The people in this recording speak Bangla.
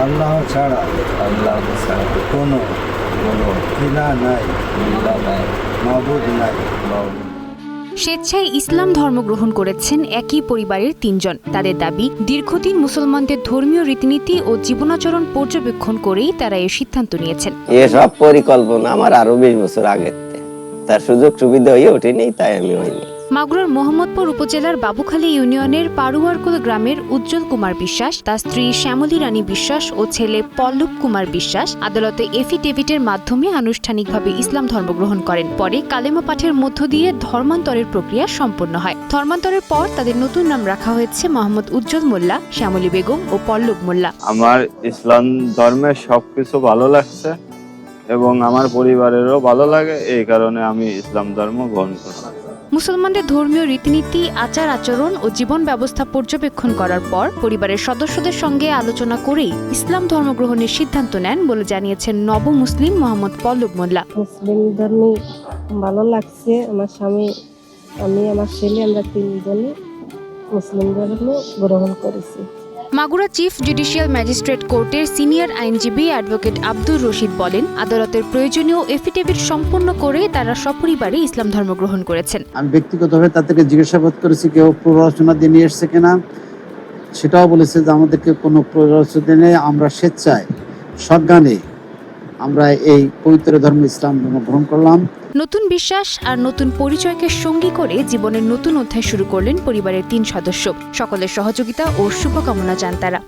আল্লাহ ছাড়া আল্লাহ ছাড়া কোনো কোনো ইলাহ নাই, ইলাহ নাই, মাবুদ নাই। মাবুদ। স্বেচ্ছায় ইসলাম ধর্ম গ্রহণ করেছেন একই পরিবারের ৩ জন। তাদের দাবি, দীর্ঘদিন মুসলমানদের ধর্মীয় রীতিনীতি ও জীবনাচরণ পর্যবেক্ষণ করেই তারা এই সিদ্ধান্ত নিয়েছেন। এসব পরিকল্পনা আমার আরো 20 বছর আগের থেকে। তার সুযোগ সুবিধা হয়ে ওঠেনি, তাই আমি হইনি। মাগুরার মোহাম্মদপুর উপজেলার বাবুখালী ইউনিয়নের পারুয়ারকুল গ্রামের উজ্জ্বল কুমার বিশ্বাস, তার স্ত্রী শ্যামলী রানী বিশ্বাস ও ছেলে পল্লব কুমার বিশ্বাস আদালতে এফিডেভিটের মাধ্যমে আনুষ্ঠানিকভাবে ইসলাম ধর্ম গ্রহণ করেন। পরে কালেমা পাঠের মধ্য দিয়ে ধর্মান্তরের প্রক্রিয়া সম্পন্ন হয়। ধর্মান্তরের পর তাদের নতুন নাম রাখা হয়েছে মোহাম্মদ উজ্জ্বল মোল্লা, শ্যামলী বেগম ও পল্লব মোল্লা। আমার ইসলাম ধর্মের সবকিছু ভালো লাগছে এবং আমার পরিবারেরও ভালো লাগে, এই কারণে আমি ইসলাম ধর্ম গ্রহণ করছি। মুসলমানদের ধর্মীয় রীতিনীতি, আচার আচরণ ও জীবন ব্যবস্থা পর্যবেক্ষণ করার পর পরিবারের সদস্যদের সঙ্গে আলোচনা করেই ইসলাম ধর্ম গ্রহণের সিদ্ধান্ত নেন বলে জানিয়েছেন নব মুসলিম মোহাম্মদ পল্লব মোল্লা। মুসলিম ধর্মে ভালো লাগছে। আমার স্বামী, আমি, আমার ছেলে, আমরা 3 জনে মুসলিম ধর্ম গ্রহণ করেছি। মাগুরা চিফ জুডিশিয়াল ম্যাজিস্ট্রেট কোর্টের সিনিয়র আইনজীবী অ্যাডভোকেট আব্দুর রশিদ বলেন, আদালতের প্রয়োজনীয় এফিডেভিট সম্পন্ন করে তারা সপরিবারে ইসলাম ধর্ম গ্রহণ করেছেন। আমি ব্যক্তিগতভাবে তাদেরকে জিজ্ঞাসাবাদ করেছি কেউ প্ররোচনা দিয়ে নিয়ে এসছে কিনা, সেটাও বলেছে যে আমাদেরকে কোনো প্ররোচনা নেই, আমরা স্বেচ্ছায় সজ্ঞানে আমরা এই পবিত্র ধর্ম ইসলাম ধর্ম গ্রহণ করলাম। নতুন বিশ্বাস আর নতুন পরিচয়কে সঙ্গী করে জীবনের নতুন অধ্যায় শুরু করলেন পরিবারের 3 সদস্য। সকলের সহযোগিতা ও শুভকামনা চান তারা।